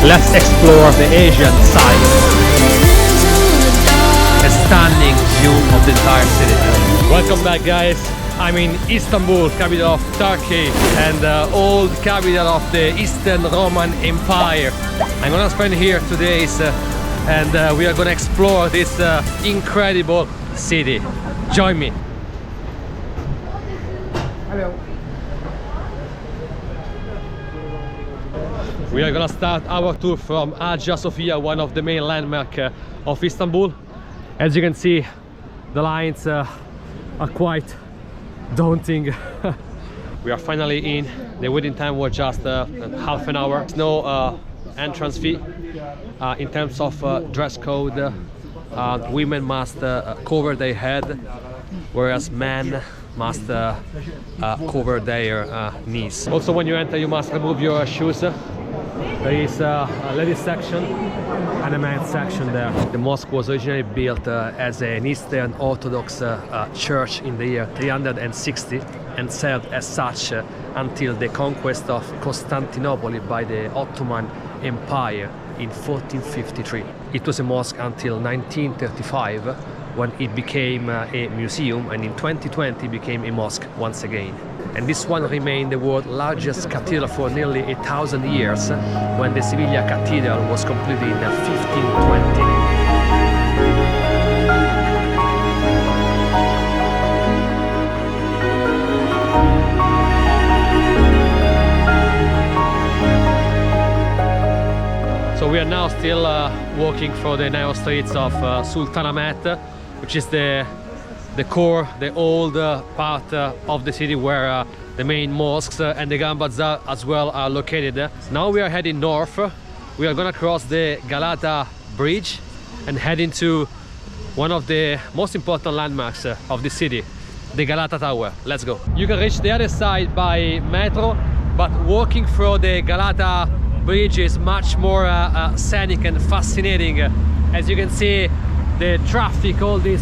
Let's explore the Asian side. A stunning view of the entire city. Welcome back, guys. I'm in Istanbul, capital of Turkey, and old capital of the Eastern Roman Empire. I'm gonna spend here 2 days and we are gonna explore this incredible city. Join me. Hello. We are gonna start our tour from Hagia Sophia, one of the main landmarks of Istanbul. As you can see, the lines are quite daunting. We are finally in. The waiting time was just half an hour. No entrance fee. In terms of dress code, women must cover their head, whereas men must cover their knees. Also, when you enter, you must remove your shoes. There is a ladies section and a men's section there. The mosque was originally built as an Eastern Orthodox church in the year 360 and served as such until the conquest of Constantinople by the Ottoman Empire in 1453. It was a mosque until 1935 when it became a museum, and in 2020 became a mosque once again. And this one remained the world's largest cathedral for nearly 1,000 years, when the Sevilla Cathedral was completed in 1520. So we are now still walking through the narrow streets of Sultanahmet, which is the core, the old part of the city where the main mosques and the Grand Bazaar as well are located. Now we are heading north. We are gonna cross the Galata Bridge and head into one of the most important landmarks of the city, the Galata Tower. Let's go. You can reach the other side by metro, but walking through the Galata Bridge is much more scenic and fascinating. As you can see, the traffic, all these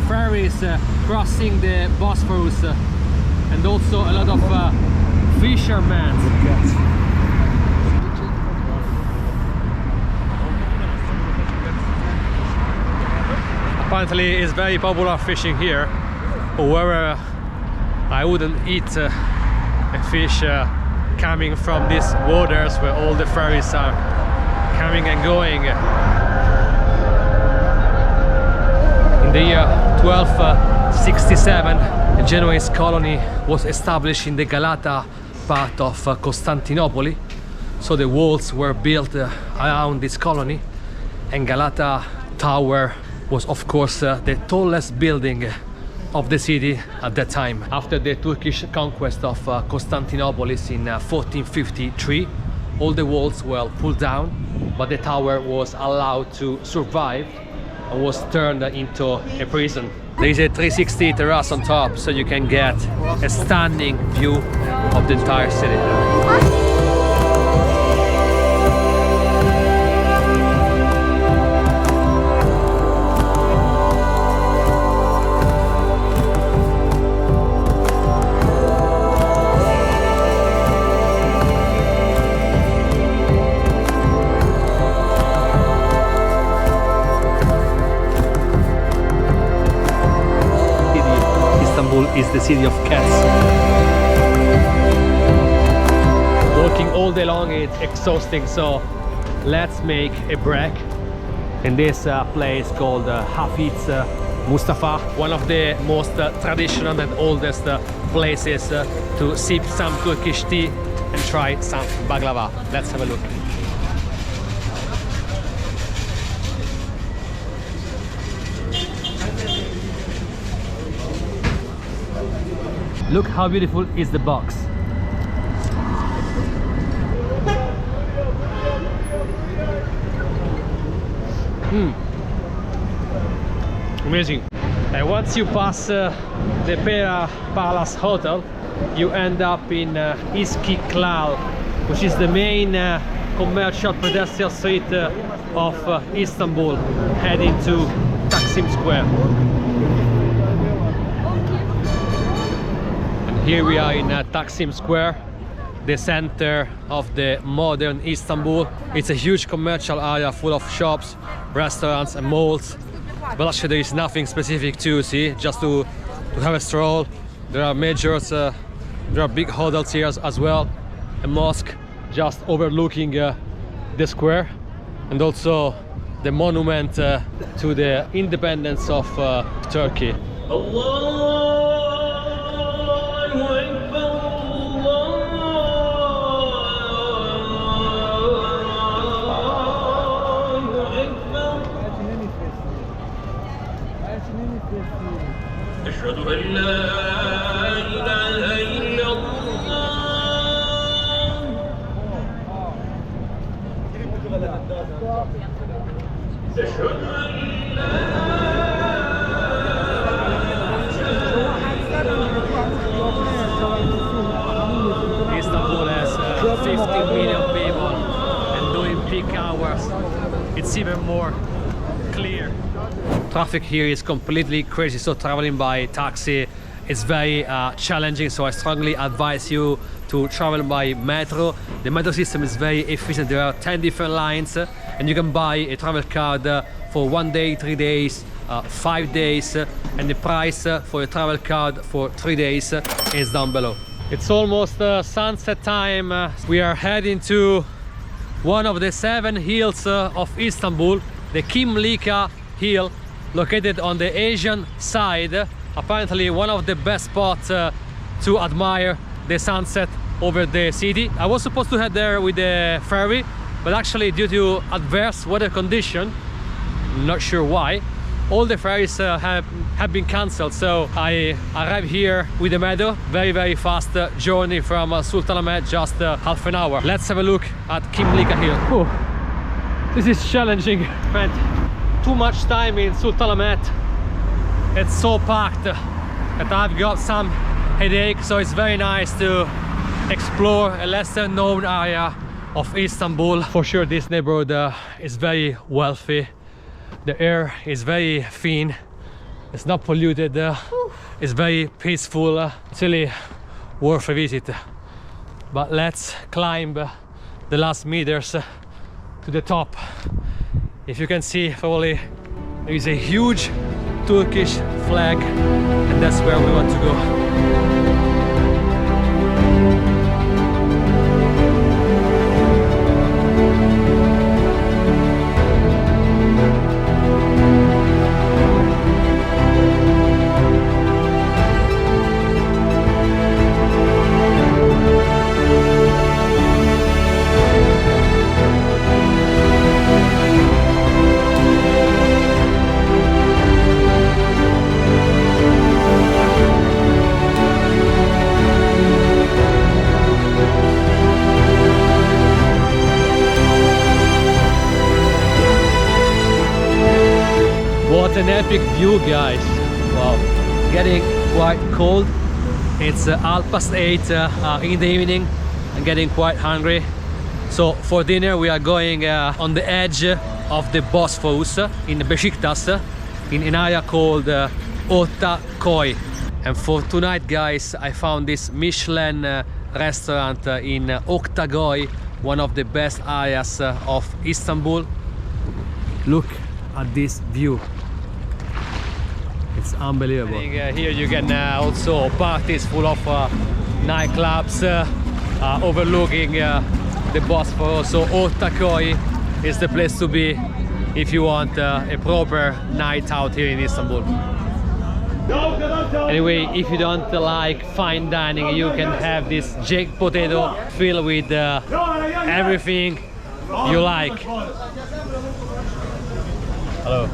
ferries crossing the Bosphorus, and also a lot of fishermen. Apparently it's very popular fishing here. However, I wouldn't eat a fish coming from these waters where all the ferries are coming and going. In the year 1267, a Genoese colony was established in the Galata part of Constantinople. So the walls were built around this colony, and Galata Tower was of course the tallest building of the city at that time. After the Turkish conquest of Constantinople in 1453, all the walls were pulled down, but the tower was allowed to survive and was turned into a prison. There is a 360 terrace on top, so you can get a stunning view of the entire city. Istanbul is the city of cats. Walking all day long is exhausting, so let's make a break in this place called Hafiz Mustafa, one of the most traditional and oldest places to sip some Turkish tea and try some baklava. Let's have a look. Look how beautiful is the box. Amazing. And once you pass the Pera Palace Hotel, you end up in Istiklal, which is the main commercial pedestrian street of Istanbul, heading to Taksim Square. And here we are in Taksim Square, the center of the modern Istanbul. It's a huge commercial area full of shops, restaurants and malls. But actually there is nothing specific to see, just to have a stroll. There are majors, there are big hotels here as well, a mosque just overlooking the square, and also the monument to the independence of Turkey. Istanbul has 15 million people, and during peak hours it's even more clear. Traffic here is completely crazy, so traveling by taxi is very challenging, so I strongly advise you to travel by metro. The metro system is very efficient. There are 10 different lines, and you can buy a travel card for 1 day, 3 days, 5 days, and the price for a travel card for 3 days is down below. It's almost sunset time. We are heading to one of the 7 hills of Istanbul, the Kimlika Hill, located on the Asian side. Apparently one of the best spots to admire the sunset over the city. I was supposed to head there with the ferry, but actually due to adverse weather condition, not sure why, all the ferries have been cancelled. So I arrived here with the metro, very fast journey from Sultanahmet, just half an hour. Let's have a look at Kimlika Hill. Ooh, this is challenging. Spent too much time in Sultanahmet. It's so packed that I've got some headache, so it's very nice to explore a lesser known area of Istanbul. For sure this neighborhood is very wealthy. The air is very thin, it's not polluted, it's very peaceful. It's really worth a visit. But let's climb the last meters to the top. If you can see, probably there is a huge Turkish flag, and that's where we want to go. What an epic view, guys. Wow, getting quite cold. It's 8:30 in the evening. I'm getting quite hungry, so for dinner we are going on the edge of the Bosphorus in Beşiktaş, in an area called Taksim. And for tonight, guys, I found this Michelin restaurant in Taksim, one of the best areas of Istanbul. Look at this view. It's unbelievable. Here you can also parties full of nightclubs overlooking the Bosphorus. So Taksim is the place to be if you want a proper night out here in Istanbul. Anyway, if you don't like fine dining, you can have this baked potato filled with everything you like. Hello.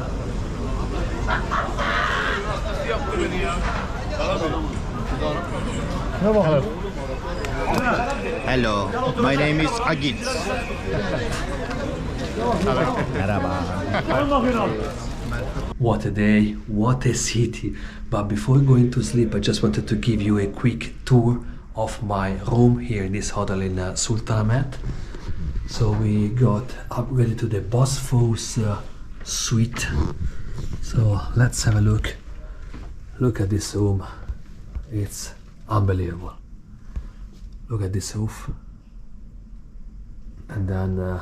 Hello. Hello, my name is Agit. What a day, what a city. But before going to sleep, I just wanted to give you a quick tour of my room here in this hotel in Sultanahmet. So we got upgraded to the Bosphorus suite. So let's have a look. Look at this room. It's unbelievable. Look at this roof. And then an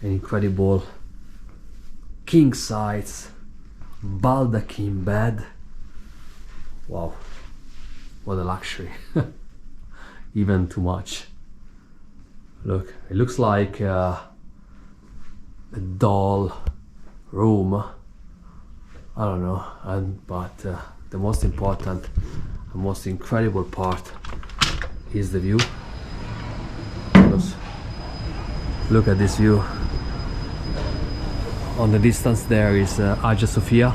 incredible king size baldachin bed. Wow, what a luxury. Even too much. Look, it looks like a doll room. I don't know, but the most important and most incredible part is the view. Look at this view. On the distance there is Hagia Sophia.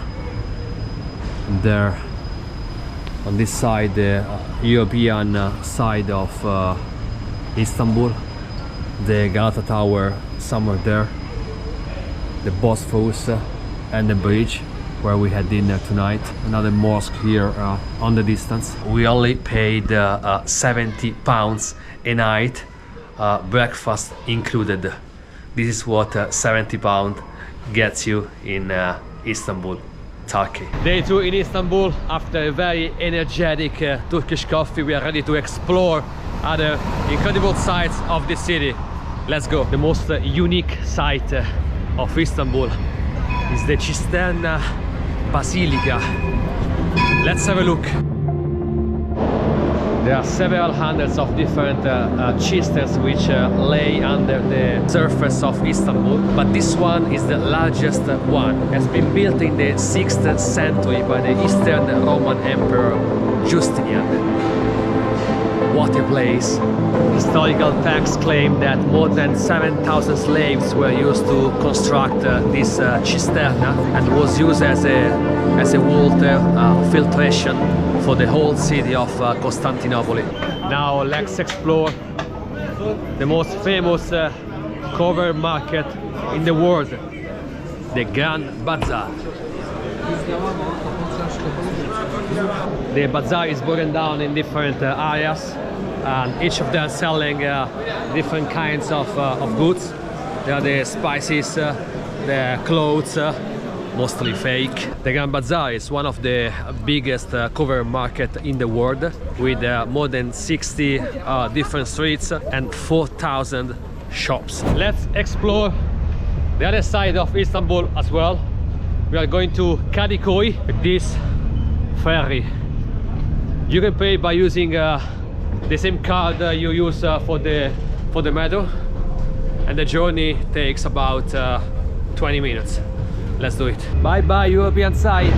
And there on this side, the European side of Istanbul, the Galata Tower somewhere there, the Bosphorus and the bridge where we had dinner tonight. Another mosque here on the distance. We only paid £70 a night, breakfast included. This is what £70 gets you in Istanbul, Turkey. Day 2 in Istanbul. After a very energetic Turkish coffee, we are ready to explore other incredible sights of the city. Let's go. The most unique site of Istanbul is the Cisterna Basilica. Let's have a look. There are several hundreds of different cisterns which lay under the surface of Istanbul, but this one is the largest one. It has been built in the 6th century by the Eastern Roman Emperor Justinian. What a place! Historical texts claim that more than 7,000 slaves were used to construct this cisterna, and was used as a water filtration for the whole city of Constantinople. Now let's explore the most famous cover market in the world, the Grand Bazaar. The bazaar is broken down in different areas, and each of them selling different kinds of goods. There are the spices, the clothes, mostly fake. The Grand Bazaar is one of the biggest cover market in the world, with more than 60 different streets and 4,000 shops. Let's explore the other side of Istanbul as well. We are going to Kadikoy with this ferry. You can pay by using the same card you use for the metro, and the journey takes about 20 minutes. Let's do it. Bye bye European side.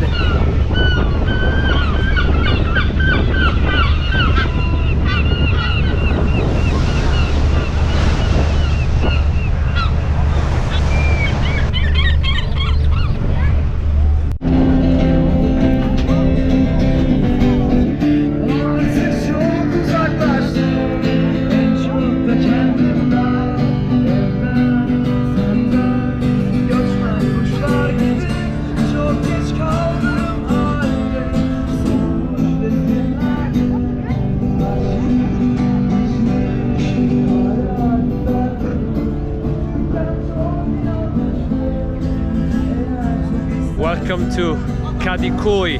Welcome to Kadikoy.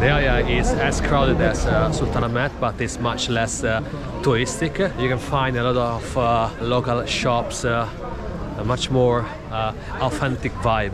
The area is as crowded as Sultanahmet, but it's much less touristic. You can find a lot of local shops, a much more authentic vibe.